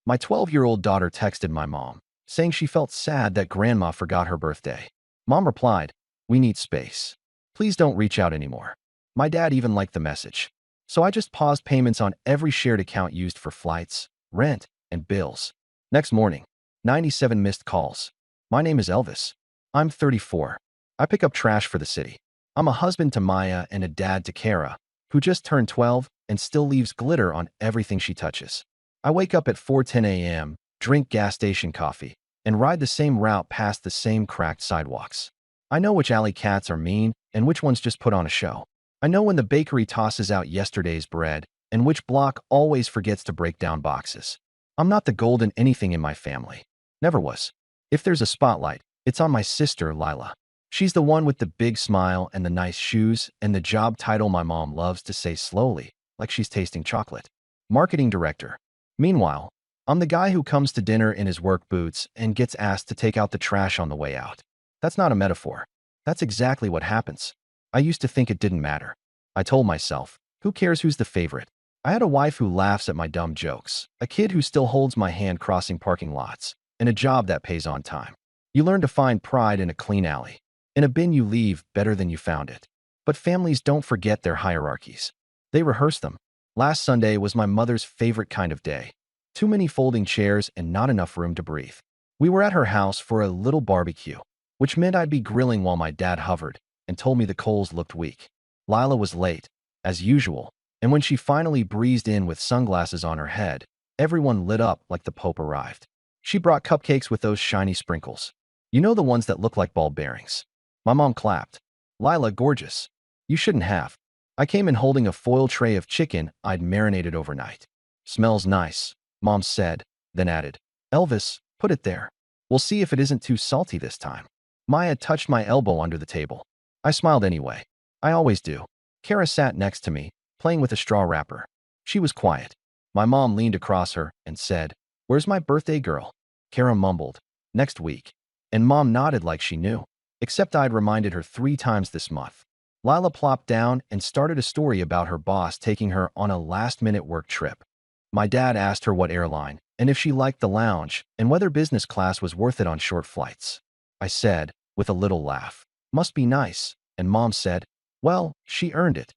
My 12-year-old daughter texted my mom, saying she felt sad that grandma forgot her birthday. Mom replied, "We need space. Please don't reach out anymore." My dad even liked the message. So I just paused payments on every shared account used for flights, rent, and bills. Next morning, 97 missed calls. My name is Elvis. I'm 34. I pick up trash for the city. I'm a husband to Maya and a dad to Kara, who just turned 12 and still leaves glitter on everything she touches. I wake up at 4:10 a.m., drink gas station coffee, and ride the same route past the same cracked sidewalks. I know which alley cats are mean and which ones just put on a show. I know when the bakery tosses out yesterday's bread and which block always forgets to break down boxes. I'm not the golden anything in my family. Never was. If there's a spotlight, it's on my sister, Lila. She's the one with the big smile and the nice shoes and the job title my mom loves to say slowly, like she's tasting chocolate. Marketing director. Meanwhile, I'm the guy who comes to dinner in his work boots and gets asked to take out the trash on the way out. That's not a metaphor. That's exactly what happens. I used to think it didn't matter. I told myself, who cares who's the favorite? I had a wife who laughs at my dumb jokes, a kid who still holds my hand crossing parking lots, and a job that pays on time. You learn to find pride in a clean alley. In a bin you leave better than you found it. But families don't forget their hierarchies. They rehearse them. Last Sunday was my mother's favorite kind of day. Too many folding chairs and not enough room to breathe. We were at her house for a little barbecue, which meant I'd be grilling while my dad hovered and told me the coals looked weak. Lila was late, as usual, and when she finally breezed in with sunglasses on her head, everyone lit up like the Pope arrived. She brought cupcakes with those shiny sprinkles. You know, the ones that look like ball bearings. My mom clapped. "Lila, gorgeous. You shouldn't have." I came in holding a foil tray of chicken I'd marinated overnight. "Smells nice," Mom said, then added, "Elvis, put it there. We'll see if it isn't too salty this time." Maya touched my elbow under the table. I smiled anyway. I always do. Kara sat next to me, playing with a straw wrapper. She was quiet. My mom leaned across her and said, "Where's my birthday girl?" Kara mumbled, "Next week." And Mom nodded like she knew, except I'd reminded her 3 times this month. Lila plopped down and started a story about her boss taking her on a last-minute work trip. My dad asked her what airline, and if she liked the lounge, and whether business class was worth it on short flights. I said, with a little laugh, "Must be nice," and Mom said, "Well, she earned it."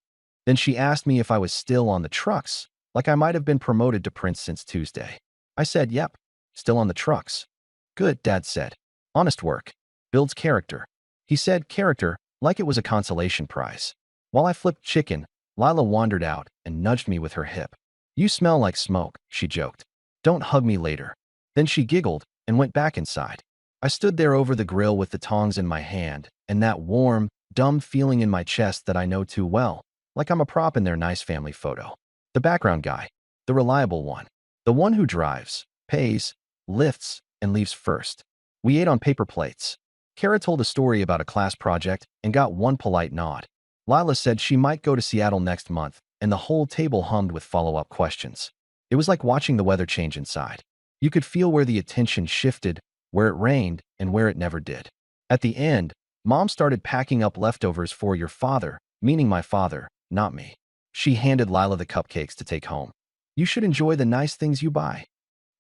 Then she asked me if I was still on the trucks, like I might have been promoted to prince since Tuesday. I said, "Yep, still on the trucks." "Good," Dad said. "Honest work. Builds character." He said character like it was a consolation prize. While I flipped chicken, Lila wandered out and nudged me with her hip. "You smell like smoke," she joked. "Don't hug me later." Then she giggled and went back inside. I stood there over the grill with the tongs in my hand and that warm, dumb feeling in my chest that I know too well, like I'm a prop in their nice family photo. The background guy, the reliable one, the one who drives, pays, lifts, and leaves first. We ate on paper plates. Kara told a story about a class project and got one polite nod. Lila said she might go to Seattle next month, and the whole table hummed with follow-up questions. It was like watching the weather change inside. You could feel where the attention shifted, where it rained, and where it never did. At the end, Mom started packing up leftovers for your father, meaning my father, not me. She handed Lila the cupcakes to take home. "You should enjoy the nice things you buy."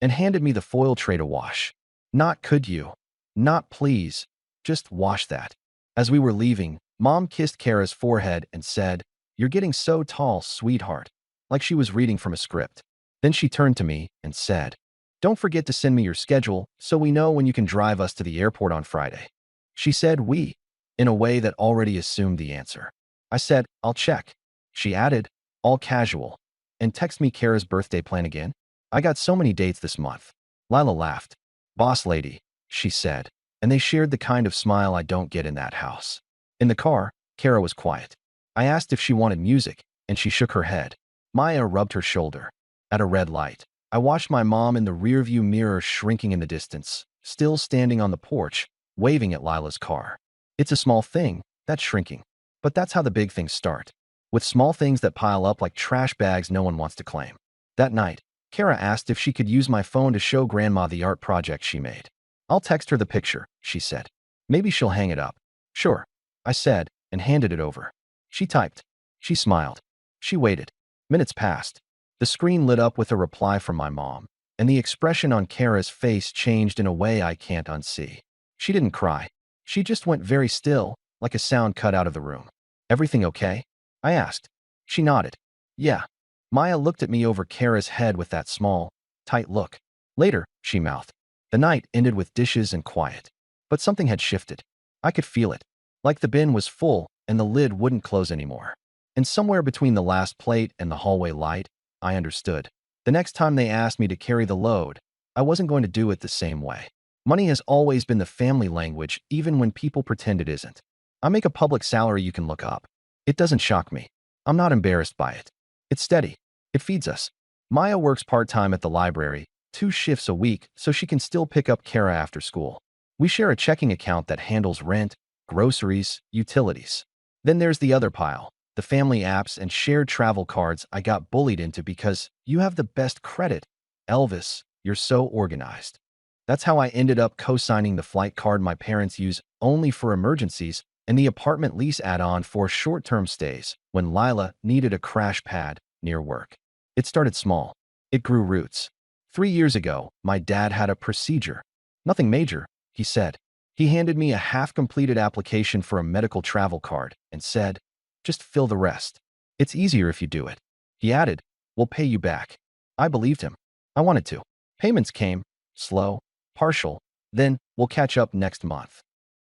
And handed me the foil tray to wash. Not could you. Not please. Just wash that. As we were leaving, Mom kissed Kara's forehead and said, "You're getting so tall, sweetheart," like she was reading from a script. Then she turned to me and said, "Don't forget to send me your schedule so we know when you can drive us to the airport on Friday." She said "we," in a way that already assumed the answer. I said, "I'll check." She added, all casual, "And text me Kara's birthday plan again. I got so many dates this month." Lila laughed. "Boss lady," she said, and they shared the kind of smile I don't get in that house. In the car, Kara was quiet. I asked if she wanted music, and she shook her head. Maya rubbed her shoulder. At a red light, I watched my mom in the rearview mirror shrinking in the distance, still standing on the porch, waving at Lila's car. It's a small thing, that shrinking. But that's how the big things start. With small things that pile up like trash bags no one wants to claim. That night, Kara asked if she could use my phone to show Grandma the art project she made. "I'll text her the picture," she said. "Maybe she'll hang it up." "Sure," I said, and handed it over. She typed. She smiled. She waited. Minutes passed. The screen lit up with a reply from my mom. and the expression on Kara's face changed in a way I can't unsee. She didn't cry. She just went very still, like a sound cut out of the room. "Everything okay?" I asked. She nodded. "Yeah." Maya looked at me over Kara's head with that small, tight look. "Later," she mouthed. The night ended with dishes and quiet. But something had shifted. I could feel it. Like the bin was full and the lid wouldn't close anymore. And somewhere between the last plate and the hallway light, I understood. The next time they asked me to carry the load, I wasn't going to do it the same way. Money has always been the family language, even when people pretend it isn't. I make a public salary you can look up. It doesn't shock me. I'm not embarrassed by it. It's steady. It feeds us. Maya works part-time at the library, 2 shifts a week, so she can still pick up Kara after school. We share a checking account that handles rent, groceries, utilities. Then there's the other pile, the family apps and shared travel cards I got bullied into because you have the best credit. Elvis, you're so organized. That's how I ended up co-signing the flight card my parents use only for emergencies and the apartment lease add-on for short-term stays when Lila needed a crash pad near work. It started small. It grew roots. 3 years ago, my dad had a procedure. "Nothing major," he said. He handed me a half-completed application for a medical travel card and said, "Just fill the rest. It's easier if you do it." He added, "We'll pay you back." I believed him. I wanted to. Payments came, slow, partial, then "we'll catch up next month."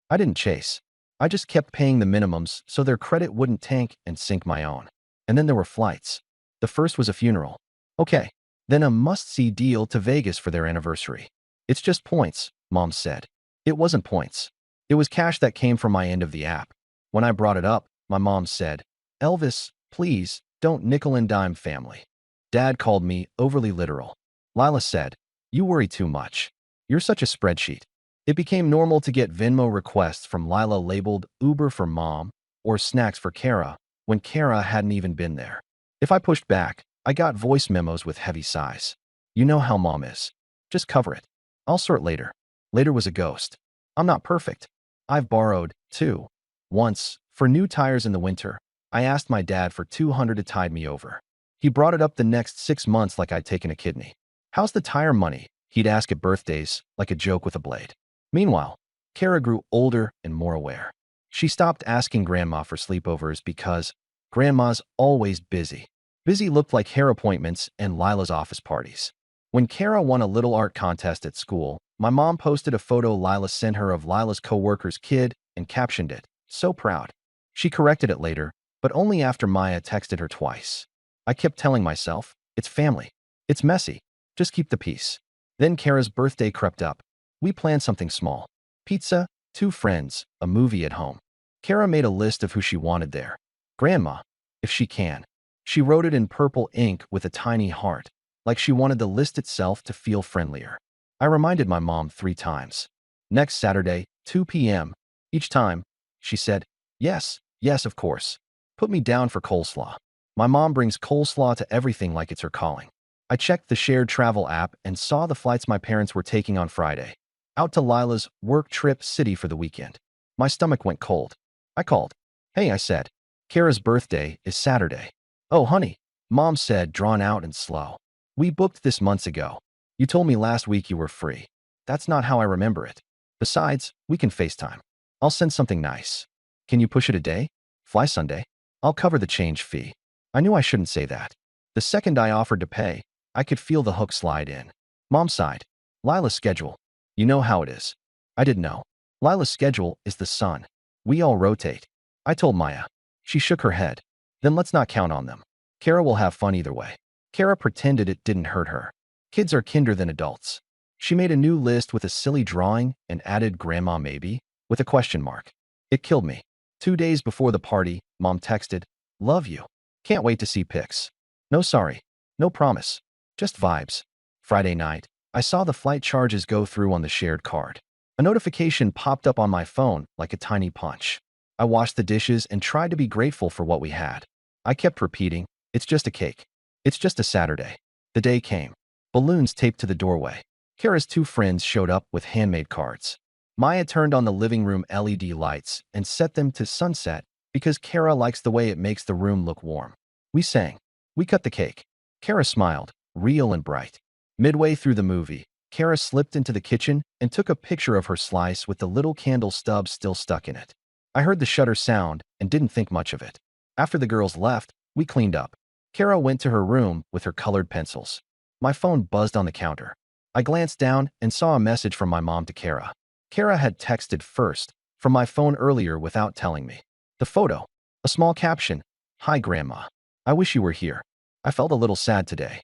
I didn't chase. I just kept paying the minimums so their credit wouldn't tank and sink my own. And then there were flights. The first was a funeral. Okay. Then a must-see deal to Vegas for their anniversary. "It's just points," Mom said. It wasn't points. It was cash that came from my end of the app. When I brought it up, my mom said, "Elvis, please, don't nickel and dime family." Dad called me overly literal. Lila said, "You worry too much. You're such a spreadsheet." It became normal to get Venmo requests from Lila labeled Uber for Mom or snacks for Kara when Kara hadn't even been there. If I pushed back, I got voice memos with heavy sighs. "You know how Mom is. Just cover it. I'll sort later." Later was a ghost. I'm not perfect. I've borrowed, too. Once, for new tires in the winter, I asked my dad for $200 to tide me over. He brought it up the next 6 months like I'd taken a kidney. "How's the tire money?" he'd ask at birthdays, like a joke with a blade. Meanwhile, Kara grew older and more aware. She stopped asking Grandma for sleepovers because Grandma's always busy. Busy looked like hair appointments and Lila's office parties. When Kara won a little art contest at school, my mom posted a photo Lila sent her of Lila's coworker's kid and captioned it, "So proud." She corrected it later, but only after Maya texted her twice. I kept telling myself, it's family. It's messy. Just keep the peace. Then Kara's birthday crept up. We planned something small. Pizza, 2 friends, a movie at home. Kara made a list of who she wanted there. Grandma, if she can. She wrote it in purple ink with a tiny heart, like she wanted the list itself to feel friendlier. I reminded my mom 3 times. "Next Saturday, 2 p.m. Each time, she said, "Yes, yes, of course. Put me down for coleslaw." My mom brings coleslaw to everything like it's her calling. I checked the shared travel app and saw the flights my parents were taking on Friday. Out to Lila's work trip city for the weekend. My stomach went cold. I called. "Hey," I said. "Kara's birthday is Saturday." "Oh, honey," Mom said, drawn out and slow. "We booked this months ago. You told me last week you were free." "That's not how I remember it. Besides, we can FaceTime. I'll send something nice." "Can you push it a day? Fly Sunday? I'll cover the change fee." I knew I shouldn't say that. The second I offered to pay, I could feel the hook slide in. Mom sighed. "Lila's schedule. You know how it is." I didn't know. Lila's schedule is the sun. We all rotate. I told Maya. She shook her head. "Then let's not count on them. Kara will have fun either way." Kara pretended it didn't hurt her. Kids are kinder than adults. She made a new list with a silly drawing and added "Grandma maybe" with a question mark. It killed me. 2 days before the party, Mom texted, "Love you. Can't wait to see pics." No sorry. No promise. Just vibes. Friday night, I saw the flight charges go through on the shared card. A notification popped up on my phone like a tiny punch. I washed the dishes and tried to be grateful for what we had. I kept repeating, "It's just a cake. It's just a Saturday." The day came. Balloons taped to the doorway. Kara's 2 friends showed up with handmade cards. Maya turned on the living room LED lights and set them to sunset because Kara likes the way it makes the room look warm. We sang. We cut the cake. Kara smiled, real and bright. Midway through the movie, Kara slipped into the kitchen and took a picture of her slice with the little candle stub still stuck in it. I heard the shutter sound and didn't think much of it. After the girls left, we cleaned up. Kara went to her room with her colored pencils. My phone buzzed on the counter. I glanced down and saw a message from my mom to Kara. Kara had texted first from my phone earlier without telling me. The photo, a small caption, "Hi Grandma. I wish you were here. I felt a little sad today."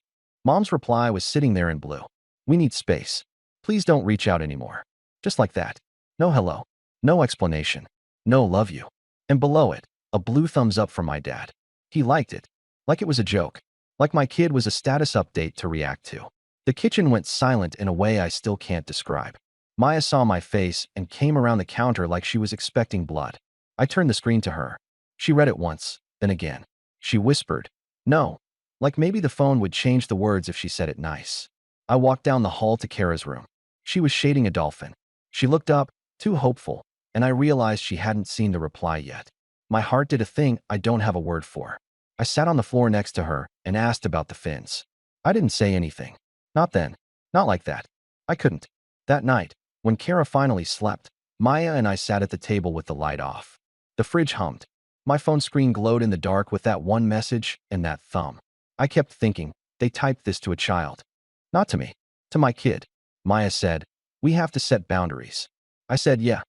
Mom's reply was sitting there in blue. "We need space. Please don't reach out anymore." Just like that. No hello. No explanation. No love you. And below it, a blue thumbs up from my dad. He liked it. Like it was a joke. Like my kid was a status update to react to. The kitchen went silent in a way I still can't describe. Maya saw my face and came around the counter like she was expecting blood. I turned the screen to her. She read it once, then again. She whispered, "No." Like maybe the phone would change the words if she said it nice. I walked down the hall to Kara's room. She was shading a dolphin. She looked up, too hopeful, and I realized she hadn't seen the reply yet. My heart did a thing I don't have a word for. I sat on the floor next to her and asked about the fins. I didn't say anything. Not then. Not like that. I couldn't. That night, when Kara finally slept, Maya and I sat at the table with the light off. The fridge hummed. My phone screen glowed in the dark with that one message and that thumb. I kept thinking, they typed this to a child. Not to me. To my kid. Maya said, "We have to set boundaries." I said, "Yeah."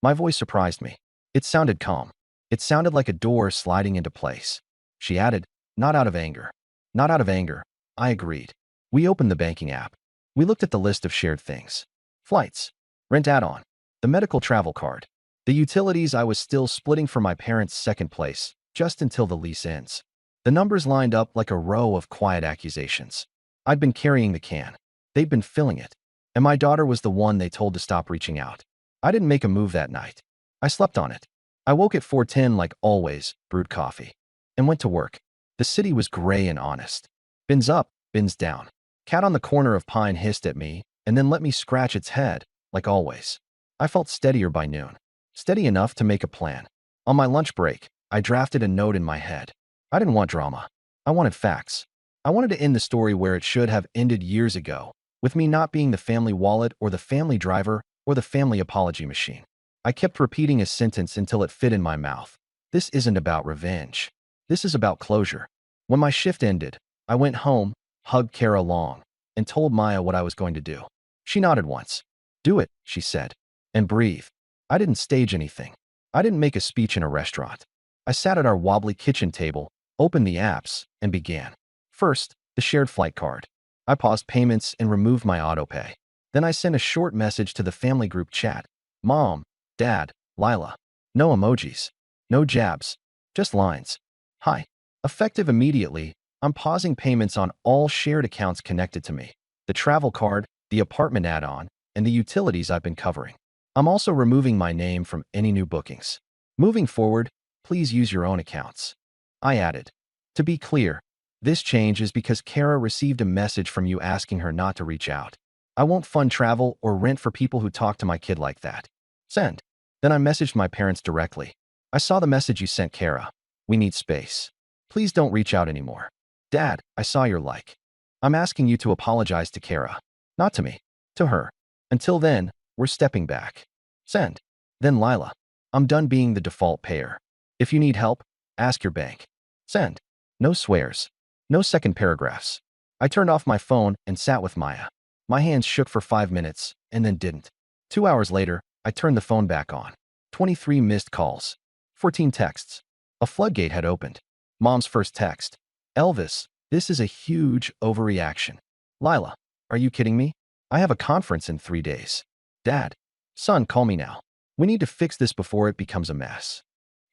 My voice surprised me. It sounded calm. It sounded like a door sliding into place. She added, "Not out of anger." Not out of anger. I agreed. We opened the banking app. We looked at the list of shared things. Flights. Rent add-on. The medical travel card. The utilities I was still splitting for my parents' second place, just until the lease ends. The numbers lined up like a row of quiet accusations. I'd been carrying the can. They'd been filling it. And my daughter was the one they told to stop reaching out. I didn't make a move that night. I slept on it. I woke at 4:10 like always, brewed coffee, and went to work. The city was gray and honest. Bins up, bins down. Cat on the corner of Pine hissed at me and then let me scratch its head, like always. I felt steadier by noon. Steady enough to make a plan. On my lunch break, I drafted a note in my head. I didn't want drama. I wanted facts. I wanted to end the story where it should have ended years ago, with me not being the family wallet or the family driver or the family apology machine. I kept repeating a sentence until it fit in my mouth. This isn't about revenge. This is about closure. When my shift ended, I went home, hugged Kara long, and told Maya what I was going to do. She nodded once. "Do it," she said. "And breathe." I didn't stage anything. I didn't make a speech in a restaurant. I sat at our wobbly kitchen table, opened the apps, and began. First, the shared flight card. I paused payments and removed my autopay. Then I sent a short message to the family group chat. Mom, Dad, Lila. No emojis. No jabs. Just lines. Hi. Effective immediately, I'm pausing payments on all shared accounts connected to me. The travel card, the apartment add-on, and the utilities I've been covering. I'm also removing my name from any new bookings. Moving forward, please use your own accounts. I added. To be clear, this change is because Kara received a message from you asking her not to reach out. I won't fund travel or rent for people who talk to my kid like that. Send. Then I messaged my parents directly. I saw the message you sent Kara. We need space. Please don't reach out anymore. Dad, I saw your like. I'm asking you to apologize to Kara. Not to me. To her. Until then, we're stepping back. Send. Then Lila. I'm done being the default payer. If you need help, ask your bank. Send. No swears. No second paragraphs. I turned off my phone and sat with Maya. My hands shook for 5 minutes and then didn't. 2 hours later, I turned the phone back on. 23 missed calls. 14 texts. A floodgate had opened. Mom's first text. Elvis, this is a huge overreaction. Lila, are you kidding me? I have a conference in 3 days. Dad, son, call me now. We need to fix this before it becomes a mess.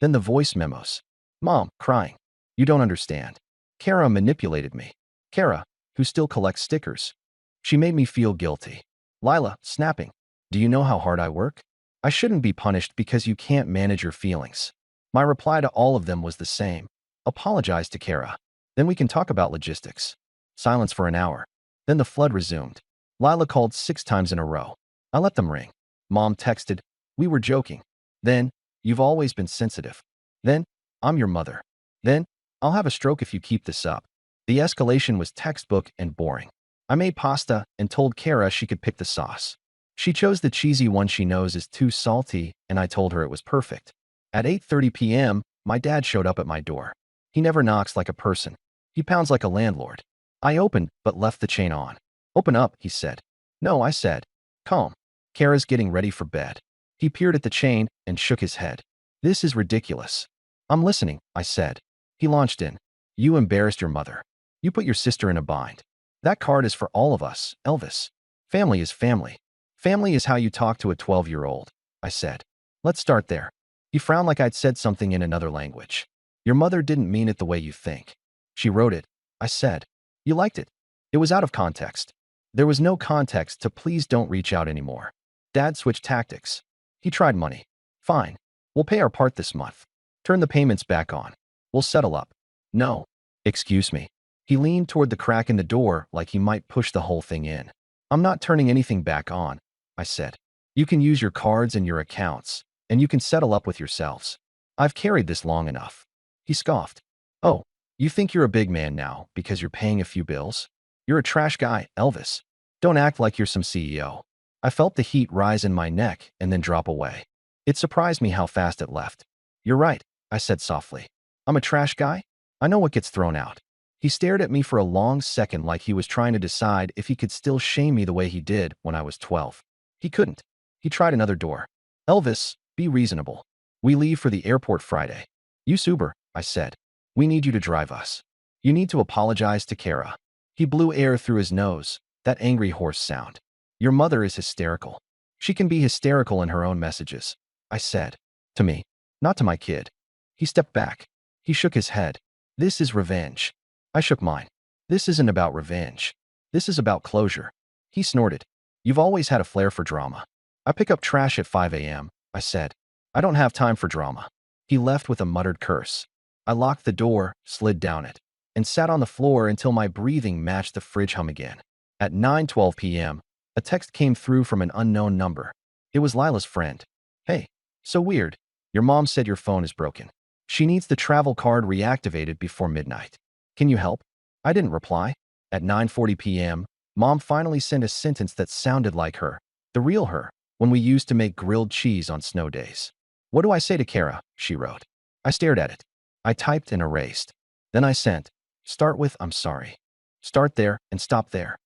Then the voice memos. Mom, crying. You don't understand. Kara manipulated me. Kara, who still collects stickers. She made me feel guilty. Lila, snapping. Do you know how hard I work? I shouldn't be punished because you can't manage your feelings. My reply to all of them was the same. Apologize to Kara. Then we can talk about logistics. Silence for an hour. Then the flood resumed. Lila called 6 times in a row. I let them ring. Mom texted, we were joking. Then, you've always been sensitive. Then, I'm your mother. Then, I'll have a stroke if you keep this up. The escalation was textbook and boring. I made pasta and told Kara she could pick the sauce. She chose the cheesy one she knows is too salty, and I told her it was perfect. At 8:30 p.m., my dad showed up at my door. He never knocks like a person. He pounds like a landlord. I opened, but left the chain on. "Open up," he said. "No," I said. "Calm. Kara's getting ready for bed." He peered at the chain and shook his head. "This is ridiculous." "I'm listening," I said. He launched in. "You embarrassed your mother. You put your sister in a bind. That card is for all of us, Elvis. Family is family. Family is how you talk to a 12-year-old, I said. "Let's start there." He frowned like I'd said something in another language. "Your mother didn't mean it the way you think. She wrote it," I said. "You liked it. It was out of context." There was no context to "please don't reach out anymore." Dad switched tactics. He tried money. "Fine. We'll pay our part this month. Turn the payments back on. We'll settle up." "No." "Excuse me." He leaned toward the crack in the door like he might push the whole thing in. "I'm not turning anything back on," I said. "You can use your cards and your accounts, and you can settle up with yourselves. I've carried this long enough." He scoffed. "Oh, you think you're a big man now because you're paying a few bills? You're a trash guy, Elvis. Don't act like you're some CEO." I felt the heat rise in my neck and then drop away. It surprised me how fast it left. "You're right," I said softly. "I'm a trash guy? I know what gets thrown out." He stared at me for a long second like he was trying to decide if he could still shame me the way he did when I was 12. He couldn't. He tried another door. "Elvis, be reasonable. We leave for the airport Friday." "Use Uber," I said. "We need you to drive us. You need to apologize to Kara." He blew air through his nose, that angry hoarse sound. "Your mother is hysterical. She can be hysterical in her own messages," I said. "To me, not to my kid." He stepped back. He shook his head. "This is revenge." I shook mine. "This isn't about revenge. This is about closure." He snorted. "You've always had a flair for drama." "I pick up trash at 5 a.m., I said. "I don't have time for drama." He left with a muttered curse. I locked the door, slid down it, and sat on the floor until my breathing matched the fridge hum again. At 9:12 p.m., a text came through from an unknown number. It was Lila's friend. "Hey, so weird. Your mom said your phone is broken. She needs the travel card reactivated before midnight. Can you help?" I didn't reply. At 9:40 p.m., Mom finally sent a sentence that sounded like her, the real her, when we used to make grilled cheese on snow days. "What do I say to Kara?" she wrote. I stared at it. I typed and erased. Then I sent, "Start with 'I'm sorry.' Start there and stop there."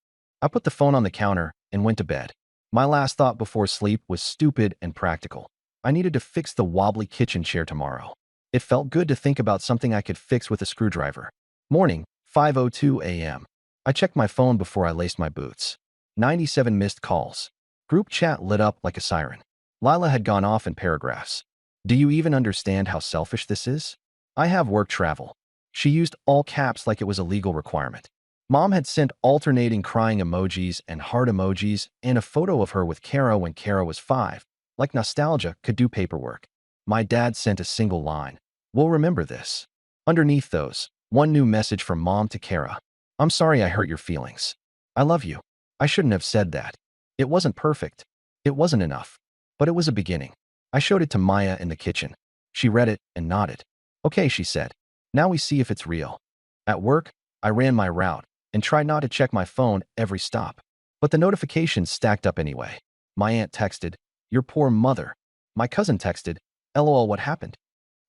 I put the phone on the counter and went to bed. My last thought before sleep was stupid and practical. I needed to fix the wobbly kitchen chair tomorrow. It felt good to think about something I could fix with a screwdriver. Morning, 5:02 a.m. I checked my phone before I laced my boots. 97 missed calls. Group chat lit up like a siren. Lila had gone off in paragraphs. "Do you even understand how selfish this is? I have work travel." She used all caps like it was a legal requirement. Mom had sent alternating crying emojis and heart emojis and a photo of her with Kara when Kara was 5, like nostalgia could do paperwork. My dad sent a single line. "We'll remember this." Underneath those, one new message from Mom to Kara. "I'm sorry I hurt your feelings. I love you. I shouldn't have said that. It wasn't perfect. It wasn't enough. But it was a beginning." I showed it to Maya in the kitchen. She read it and nodded. "Okay," she said. "Now we see if it's real." At work, I ran my route and tried not to check my phone every stop. But the notifications stacked up anyway. My aunt texted, "Your poor mother." My cousin texted, "LOL, what happened?"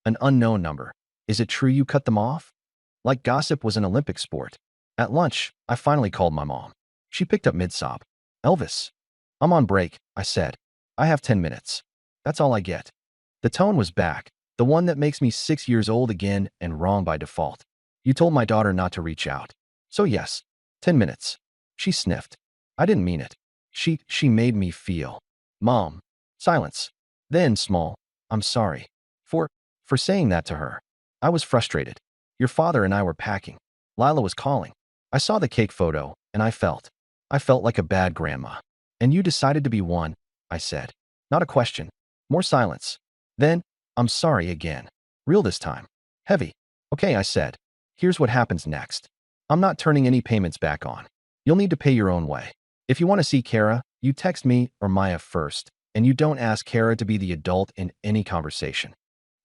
An unknown number. "Is it true you cut them off?" Like gossip was an Olympic sport. At lunch, I finally called my mom. She picked up mid-sob. "Elvis." "I'm on break," I said. "I have 10 minutes. That's all I get." The tone was back, the one that makes me 6 years old again and wrong by default. "You told my daughter not to reach out. So yes, 10 minutes. She sniffed. "I didn't mean it. She made me feel." "Mom." Silence. Then small, "I'm sorry. For saying that to her." I was frustrated. "Your father and I were packing. Lila was calling. I saw the cake photo, and I felt like a bad grandma. And you decided to be one," I said. Not a question. More silence. Then, "I'm sorry again. Real this time. Heavy." "Okay," I said. "Here's what happens next. I'm not turning any payments back on. You'll need to pay your own way. If you want to see Kara, you text me or Maya first, and you don't ask Kara to be the adult in any conversation.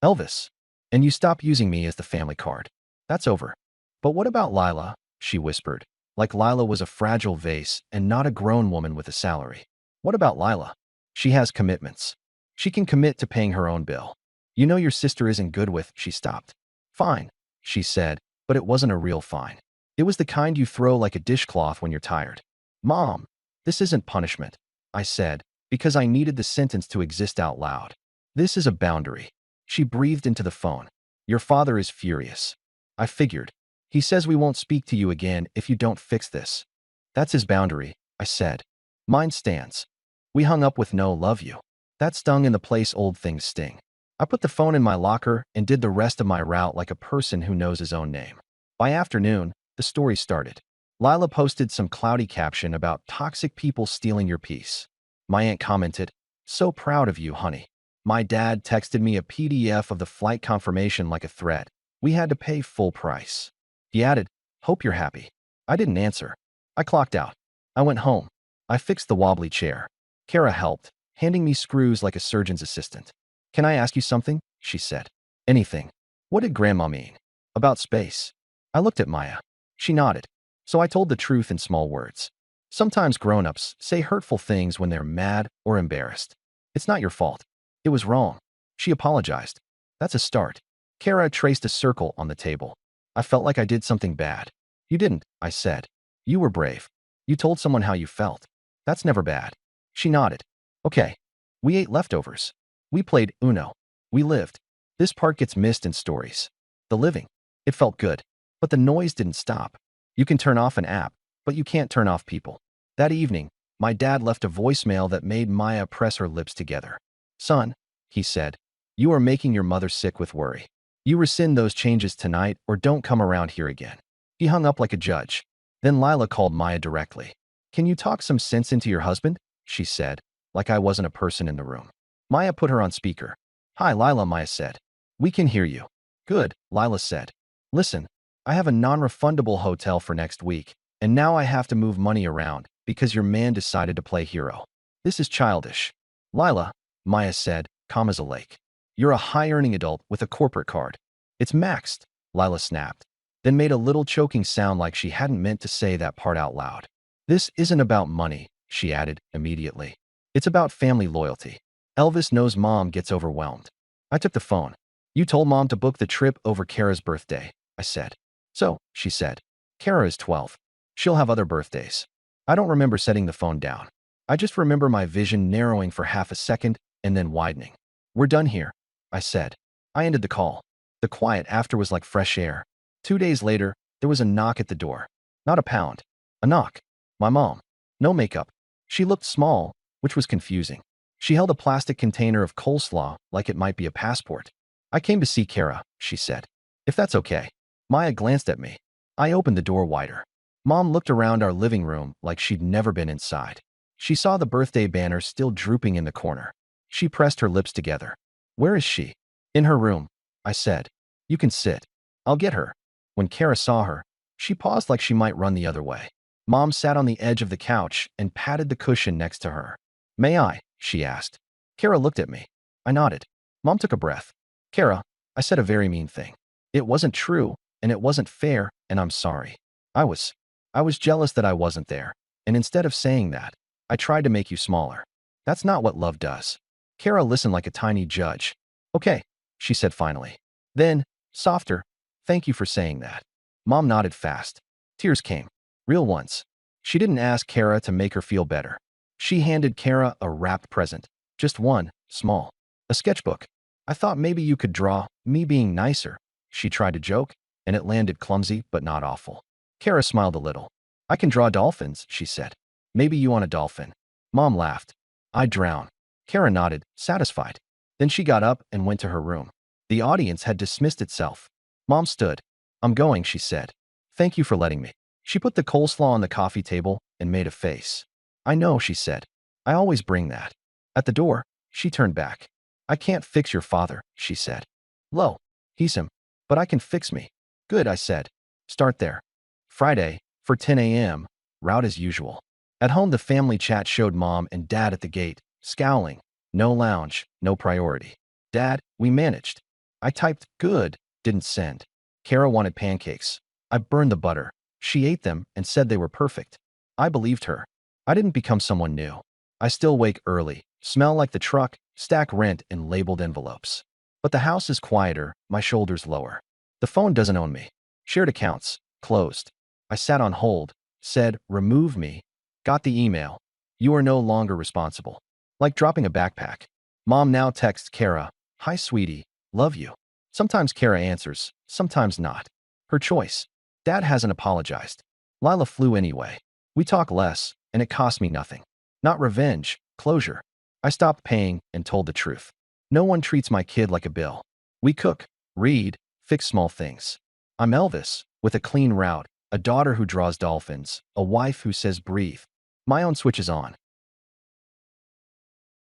Elvis. And you stop using me as the family card. That's over." "But what about Lila?" she whispered. like Lila was a fragile vase and not a grown woman with a salary. What about Lila? She has commitments. She can commit to paying her own bill. You know your sister isn't good with, she stopped. Fine, she said, but it wasn't a real fine. It was the kind you throw like a dishcloth when you're tired. Mom, this isn't punishment, I said, because I needed the sentence to exist out loud. This is a boundary. She breathed into the phone. Your father is furious. I figured. He says we won't speak to you again if you don't fix this. That's his boundary, I said. Mine stands. We hung up with no love you. That stung in the place old things sting. I put the phone in my locker and did the rest of my route like a person who knows his own name. By afternoon, the story started. Lila posted some cloudy caption about toxic people stealing your peace. My aunt commented, "So proud of you, honey." My dad texted me a PDF of the flight confirmation like a threat. We had to pay full price. He added, "Hope you're happy." I didn't answer. I clocked out. I went home. I fixed the wobbly chair. Kara helped, handing me screws like a surgeon's assistant. "Can I ask you something?" she said. "Anything." What did Grandma mean? About space. I looked at Maya. She nodded. So I told the truth in small words. Sometimes grown-ups say hurtful things when they're mad or embarrassed. It's not your fault. It was wrong. She apologized. That's a start. Kara traced a circle on the table. I felt like I did something bad. You didn't, I said. You were brave. You told someone how you felt. That's never bad. She nodded. Okay. We ate leftovers. We played Uno. We lived. This part gets missed in stories. The living. It felt good. But the noise didn't stop. You can turn off an app, but you can't turn off people. That evening, my dad left a voicemail that made Maya press her lips together. "Son," he said, "you are making your mother sick with worry. You rescind those changes tonight or don't come around here again." He hung up like a judge. Then Lila called Maya directly. "Can you talk some sense into your husband?" she said, like I wasn't a person in the room. Maya put her on speaker. "Hi, Lila," Maya said. "We can hear you." "Good," Lila said. "Listen, I have a non-refundable hotel for next week, and now I have to move money around because your man decided to play hero. This is childish." "Lila," Maya said, calm as a lake. "You're a high-earning adult with a corporate card." "It's maxed," Lila snapped, then made a little choking sound like she hadn't meant to say that part out loud. "This isn't about money," she added immediately. "It's about family loyalty. Elvis knows Mom gets overwhelmed." I took the phone. "You told Mom to book the trip over Kara's birthday," I said. "So," she said. "Kara is 12. She'll have other birthdays." I don't remember setting the phone down. I just remember my vision narrowing for half a second and then widening. "We're done here," I said. I ended the call. The quiet after was like fresh air. 2 days later, there was a knock at the door. Not a pound. A knock. My mom. No makeup. She looked small, which was confusing. She held a plastic container of coleslaw like it might be a passport. "I came to see Kara," she said. "If that's okay." Maya glanced at me. I opened the door wider. Mom looked around our living room like she'd never been inside. She saw the birthday banner still drooping in the corner. She pressed her lips together. "Where is she?" "In her room," I said. "You can sit. I'll get her." When Kara saw her, she paused like she might run the other way. Mom sat on the edge of the couch and patted the cushion next to her. "May I?" she asked. Kara looked at me. I nodded. Mom took a breath. "Kara, I said a very mean thing. It wasn't true, and it wasn't fair, and I'm sorry. I was jealous that I wasn't there, and instead of saying that, I tried to make you smaller. That's not what love does." Kara listened like a tiny judge. "Okay," she said finally. Then, softer, "Thank you for saying that." Mom nodded fast. Tears came. Real ones. She didn't ask Kara to make her feel better. She handed Kara a wrapped present. Just one, small. A sketchbook. "I thought maybe you could draw, me being nicer." She tried to joke, and it landed clumsy but not awful. Kara smiled a little. "I can draw dolphins," she said. "Maybe you want a dolphin." Mom laughed. "I'd drown." Kara nodded, satisfied. Then she got up and went to her room. The audience had dismissed itself. Mom stood. "I'm going," she said. "Thank you for letting me." She put the coleslaw on the coffee table and made a face. "I know," she said. "I always bring that." At the door, she turned back. "I can't fix your father," she said. "Lo, he's him. But I can fix me." "Good," I said. "Start there." Friday, for 10 a.m., route as usual. At home, the family chat showed Mom and Dad at the gate, scowling. No lounge, no priority. "Dad, we managed." I typed, "Good," didn't send. Kara wanted pancakes. I burned the butter. She ate them and said they were perfect. I believed her. I didn't become someone new. I still wake early, smell like the truck, stack rent in labeled envelopes. But the house is quieter, my shoulders lower. The phone doesn't own me. Shared accounts, closed. I sat on hold, said, remove me. Got the email. You are no longer responsible. Like dropping a backpack. Mom now texts Kara, hi sweetie, love you. Sometimes Kara answers, sometimes not. Her choice. Dad hasn't apologized. Lila flew anyway. We talk less, and it cost me nothing. Not revenge, closure. I stopped paying and told the truth. No one treats my kid like a bill. We cook, read, fix small things. I'm Elvis, with a clean route, a daughter who draws dolphins, a wife who says breathe. My own switch is on.